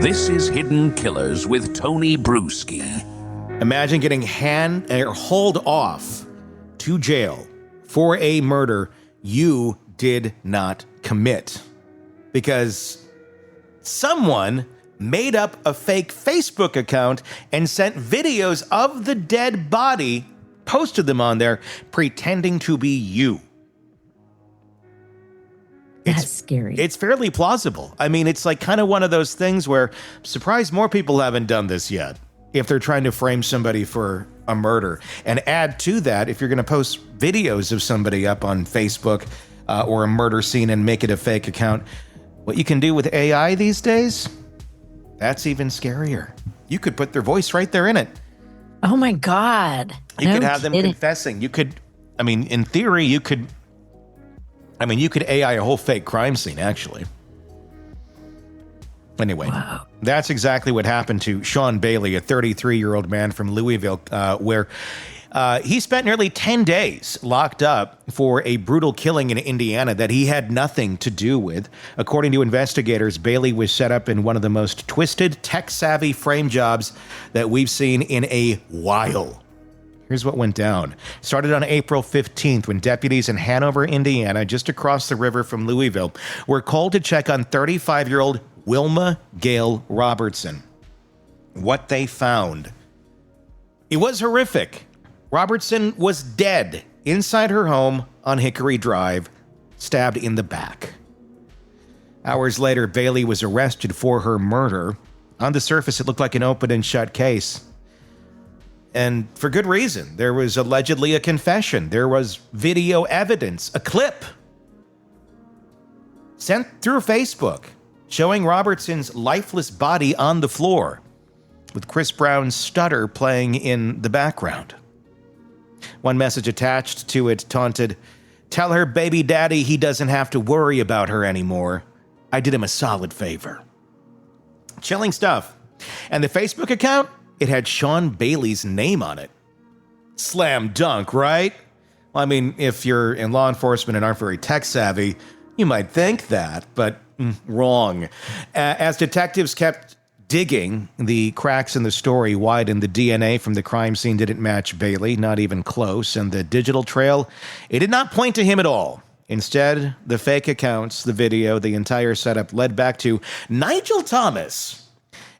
This is Hidden Killers with Tony Bruschi. Imagine getting hauled off to jail for a murder you did not commit because someone made up a fake Facebook account and sent videos of the dead body, posted them on there, pretending to be you. That's scary. It's fairly plausible. I mean, it's like kind of one of those things where I'm surprised more people haven't done this yet if they're trying to frame somebody for a murder. And add to that, if you're going to post videos of somebody up on Facebook or a murder scene and make it a fake account, what you can do with AI these days, that's even scarier. You could put their voice right there in it. Oh my God. You could have them confessing. You could, I mean, in theory, you could AI a whole fake crime scene, actually. Anyway, wow. That's exactly what happened to Shawn Bailey, a 33-year-old man from Louisville, where he spent nearly 10 days locked up for a brutal killing in Indiana that he had nothing to do with. According to investigators, Bailey was set up in one of the most twisted, tech-savvy frame jobs that we've seen in a while. Here's what went down. Started on April 15th when deputies in Hanover, Indiana, just across the river from Louisville, were called to check on 35-year-old Wilma Gayle Robertson. What they found, it was horrific. Robertson was dead inside her home on Hickory Drive, stabbed in the back. Hours later, Bailey was arrested for her murder. On the surface, it looked like an open and shut case. And for good reason. There was allegedly a confession. There was video evidence, a clip sent through Facebook showing Robertson's lifeless body on the floor with Chris Brown's stutter playing in the background. One message attached to it taunted, "Tell her baby daddy he doesn't have to worry about her anymore. I did him a solid favor." Chilling stuff. And the Facebook account? It had Shawn Bailey's name on it. Slam dunk, right? Well, I mean, if you're in law enforcement and aren't very tech savvy, you might think that, but wrong. As detectives kept digging, the cracks in the story widened. The DNA from the crime scene didn't match Bailey, not even close, and the digital trail, it did not point to him at all. Instead, the fake accounts, the video, the entire setup led back to Nigel Thomas,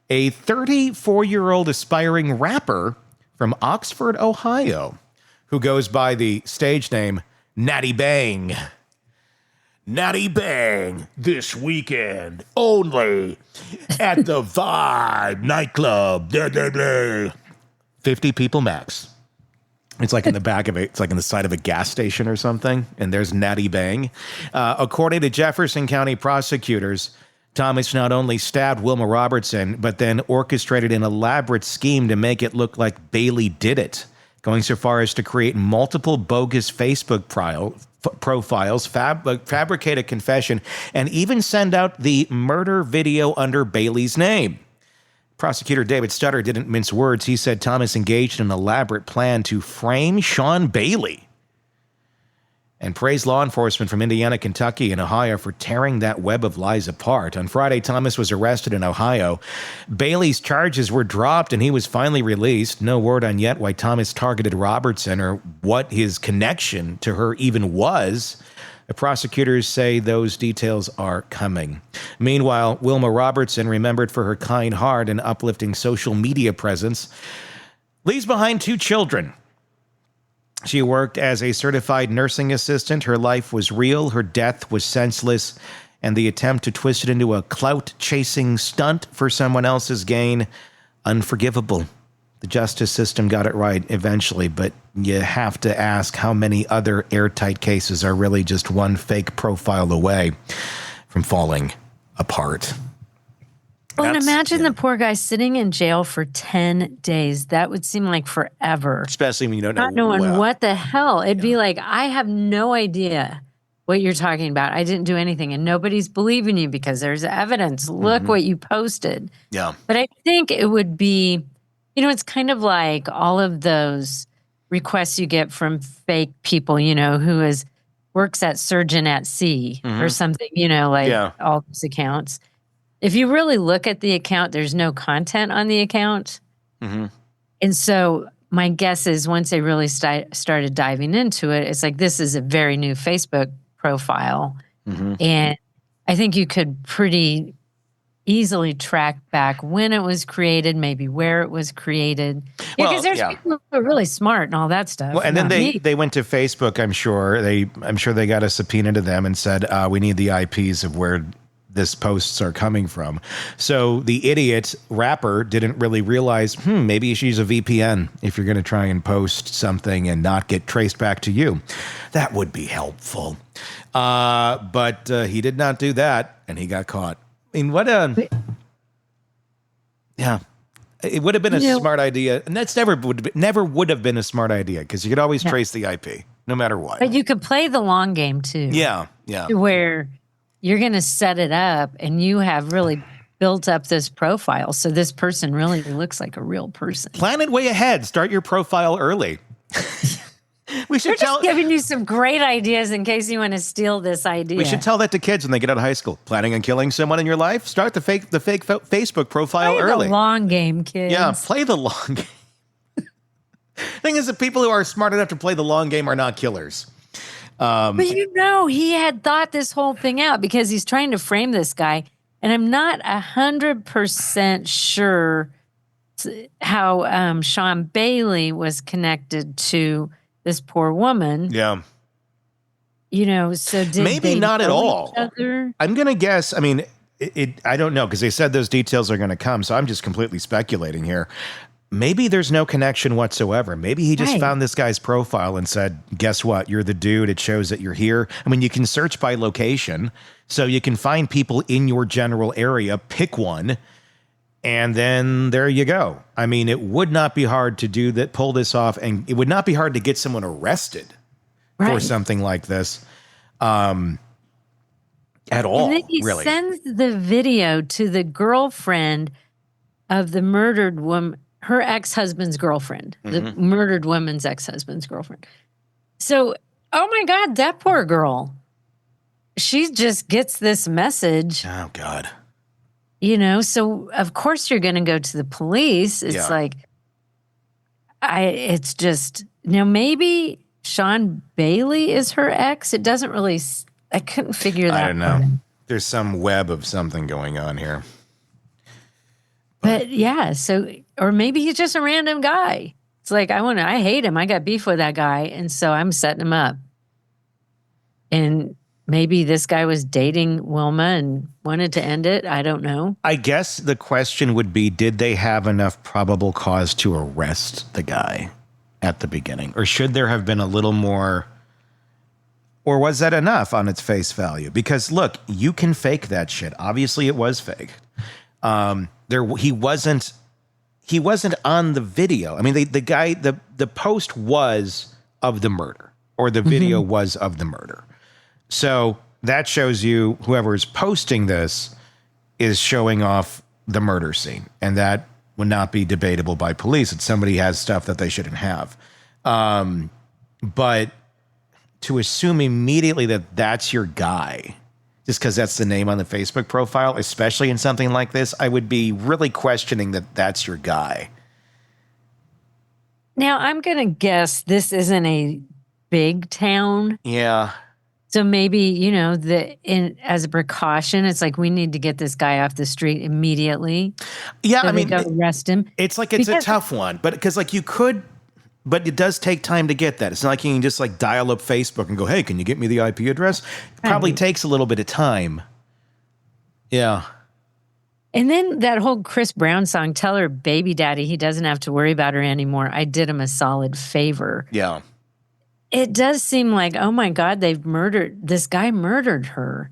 a 34-year-old aspiring rapper from Oxford, Ohio, who goes by the stage name Natty Bang. Natty Bang, this weekend, only at the Vibe nightclub. 50 people max. It's like in the back of it. It's like in the side of a gas station or something. And there's Natty Bang. According to Jefferson County prosecutors, Thomas not only stabbed Wilma Robertson, but then orchestrated an elaborate scheme to make it look like Bailey did it, going so far as to create multiple bogus Facebook profiles, fabricate a confession, and even send out the murder video under Bailey's name. Prosecutor David Stutter didn't mince words. He said Thomas engaged in an elaborate plan to frame Shawn Bailey and praised law enforcement from Indiana, Kentucky, and Ohio for tearing that web of lies apart. On Friday, Thomas was arrested in Ohio. Bailey's charges were dropped, and he was finally released. No word on yet why Thomas targeted Robertson or what his connection to her even was. The prosecutors say those details are coming. Meanwhile, Wilma Robertson, remembered for her kind heart and uplifting social media presence, leaves behind 2 children. She worked as a certified nursing assistant. Her life was real. Her death was senseless. And the attempt to twist it into a clout-chasing stunt for someone else's gain, unforgivable. The justice system got it right eventually, but you have to ask how many other airtight cases are really just one fake profile away from falling apart. Well, and imagine the poor guy sitting in jail for 10 days. That would seem like forever. Especially when you don't know. Not knowing what the hell. It'd be like, I have no idea what you're talking about. I didn't do anything. And nobody's believing you because there's evidence. Look what you posted. Yeah. But I think it would be, it's kind of like all of those requests you get from fake people, who works at Surgeon at Sea or something, all those accounts. if you really look at the account, there's no content on the account. Mm-hmm. And so my guess is once they really started diving into it, it's like, this is a very new Facebook profile. Mm-hmm. And I think you could pretty easily track back when it was created, maybe where it was created. Because there's people who are really smart and all that stuff. Well, and then they went to Facebook, I'm sure. I'm sure they got a subpoena to them and said, we need the IPs of where this posts are coming from. So the idiot rapper didn't really realize, maybe you should use a VPN if you're going to try and post something and not get traced back to you. That would be helpful. But he did not do that, and he got caught. I mean, it would have been a smart idea, and that's never would have been a smart idea because you could always trace the IP no matter what. But you could play the long game too. Yeah. Where you're going to set it up, and you have really built up this profile, so this person really looks like a real person. Plan it way ahead. Start your profile early. We're just giving you some great ideas in case you want to steal this idea. We should tell that to kids when they get out of high school. Planning on killing someone in your life? Start the fake Facebook profile early. Play the long game, kids. Yeah, play the long game. Thing is, the people who are smart enough to play the long game are not killers. But he had thought this whole thing out because he's trying to frame this guy. And I'm not 100% sure how Shawn Bailey was connected to this poor woman. Yeah. So did maybe they not at know all. each other? I'm going to guess. I mean, I don't know because they said those details are going to come. So I'm just completely speculating here. Maybe there's no connection whatsoever. Maybe he just found this guy's profile and said, guess what? You're the dude. It shows that you're here. I mean, you can search by location. So you can find people in your general area, pick one, and then there you go. I mean, it would not be hard to pull this off, and it would not be hard to get someone arrested for something like this at all, and then he really. sends the video to the girlfriend of the murdered woman, her ex-husband's girlfriend, the murdered woman's ex-husband's girlfriend. So, oh my God, that poor girl. She just gets this message. Oh, God. So of course you're going to go to the police. It's it's just, maybe Shawn Bailey is her ex. It doesn't really, I couldn't figure that out. I don't know. There's some web of something going on here. But or maybe he's just a random guy. It's like, I hate him. I got beef with that guy. And so I'm setting him up. And maybe this guy was dating Wilma and wanted to end it. I don't know. I guess the question would be, did they have enough probable cause to arrest the guy at the beginning? Or should there have been a little more, or was that enough on its face value? Because look, you can fake that shit. Obviously it was fake. He wasn't on the video. I mean, the post was of the murder, or the video was of the murder. So that shows you whoever is posting this is showing off the murder scene, and that would not be debatable by police that somebody has stuff that they shouldn't have. But to assume immediately that that's your guy, just because that's the name on the Facebook profile, especially in something like this, I would be really questioning that that's your guy. Now, I'm going to guess this isn't a big town. Yeah. So maybe, as a precaution, it's like, we need to get this guy off the street immediately. Yeah, so go arrest him. It's like it's a tough one, but because you could, but it does take time to get that. It's not like you can just dial up Facebook and go, hey, can you get me the IP address? It probably takes a little bit of time. Yeah. And then that whole Chris Brown song, tell her baby daddy he doesn't have to worry about her anymore. I did him a solid favor. Yeah. It does seem like, oh my God, this guy murdered her.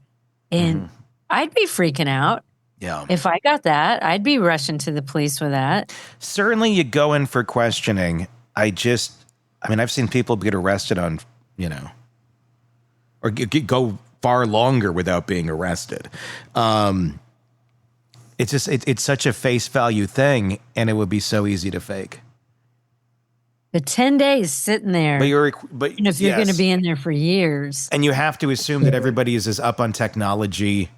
And I'd be freaking out. Yeah. If I got that, I'd be rushing to the police with that. Certainly you go in for questioning. I've seen people get arrested on, or go far longer without being arrested. It's such a face value thing, and it would be so easy to fake. But 10 days sitting there. But if you're going to be in there for years. And you have to assume that everybody is as up on technology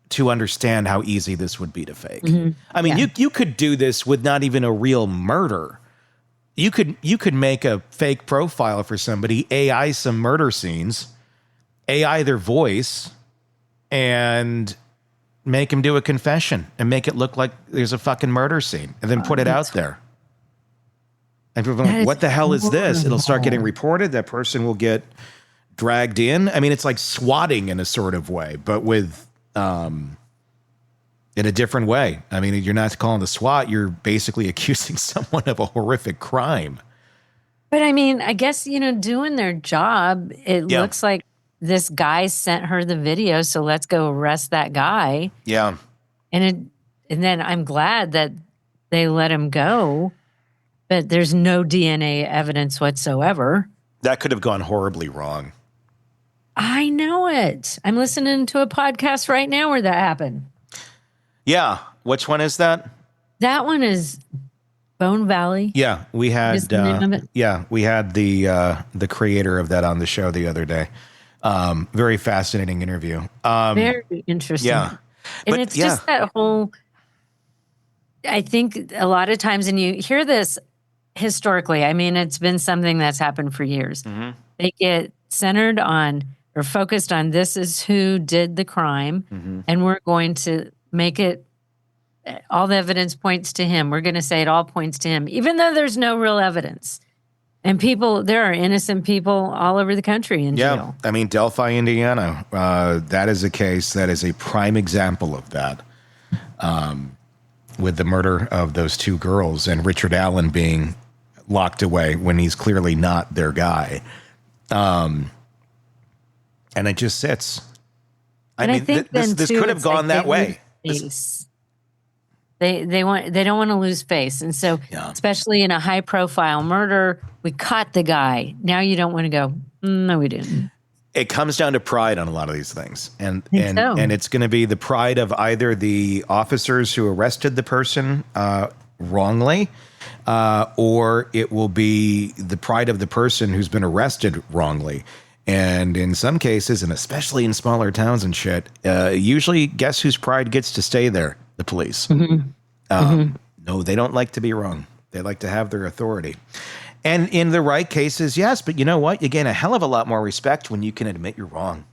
to understand how easy this would be to fake. Mm-hmm. I mean, you could do this with not even a real murder. You could make a fake profile for somebody, AI some murder scenes, AI their voice, and make him do a confession and make it look like there's a fucking murder scene, and then put it out there. And people are like, what the hell is this? It'll start getting reported. That person will get dragged in. I mean, it's like swatting in a sort of way, but with in a different way. I mean, you're not calling the SWAT. You're basically accusing someone of a horrific crime. But I mean, I guess, doing their job, it looks like this guy sent her the video, so let's go arrest that guy. Yeah. And then I'm glad that they let him go, but there's no DNA evidence whatsoever. That could have gone horribly wrong. I know it. I'm listening to a podcast right now where that happened. Yeah. Which one is that? That one is Bone Valley. Yeah, we had Is the name of it? we had the creator of that on the show the other day. Very fascinating interview. Very interesting. Yeah. And But, it's just that whole, I think a lot of times, and you hear this historically, I mean, it's been something that's happened for years. Mm-hmm. They get centered on or focused on this is who did the crime, Mm-hmm. and we're going to make it, all the evidence points to him. We're going to say it all points to him, even though there's no real evidence. And there are innocent people all over the country in jail. I mean, Delphi, Indiana, that is a case that is a prime example of that, with the murder of those two girls and Richard Allen being locked away when he's clearly not their guy. And it just sits. I mean, this could have gone that way. They don't want to lose face. And so, especially in a high profile murder, we caught the guy. Now you don't want to go, no, we didn't. It comes down to pride on a lot of these things. And it's going to be the pride of either the officers who arrested the person wrongly, or it will be the pride of the person who's been arrested wrongly. And in some cases, and especially in smaller towns and shit, usually guess whose pride gets to stay there? The police. Mm-hmm. No, they don't like to be wrong. They like to have their authority. And in the right cases, yes. But you know what? You gain a hell of a lot more respect when you can admit you're wrong.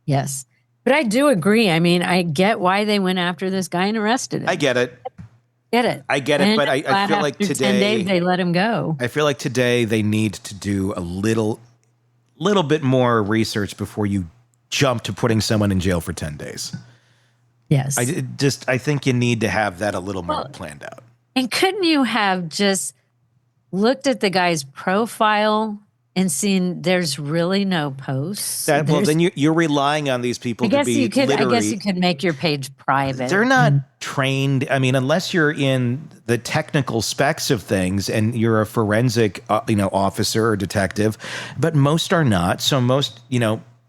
Yes. But I do agree. I mean, I get why they went after this guy and arrested him. I get it. I get it. But I feel like today, 10 days they let him go. I feel like today they need to do a little bit more research before you jump to putting someone in jail for 10 days. Yes. I think you need to have that a little more planned out. And couldn't you have just looked at the guy's profile and seen there's really no posts? Then you're relying on these people to be literally. I guess you could make your page private. They're not trained. I mean, unless you're in the technical specs of things and you're a forensic, officer or detective, but most are not. So most,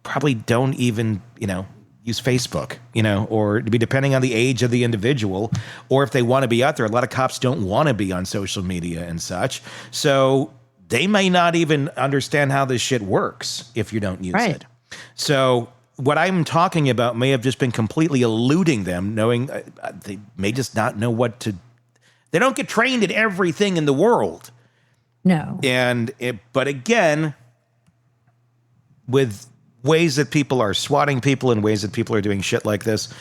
probably don't even, use Facebook, or to be depending on the age of the individual, or if they want to be out there. A lot of cops don't want to be on social media and such. So they may not even understand how this shit works if you don't use it. So what I'm talking about may have just been completely eluding them, knowing they may just not know what to. They don't get trained in everything in the world. No. But again, with ways that people are swatting people and ways that people are doing shit like this,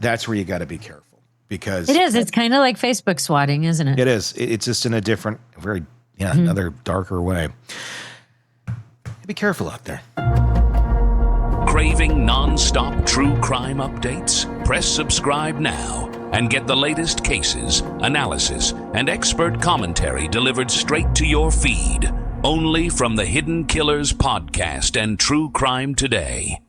that's where you got to be careful, because it is. It's kind of like Facebook swatting, isn't it? It is. It's just in a different, very, another darker way. Be careful out there. Craving non-stop true crime updates? Press subscribe now and get the latest cases, analysis, and expert commentary delivered straight to your feed. Only from the Hidden Killers podcast and True Crime Today.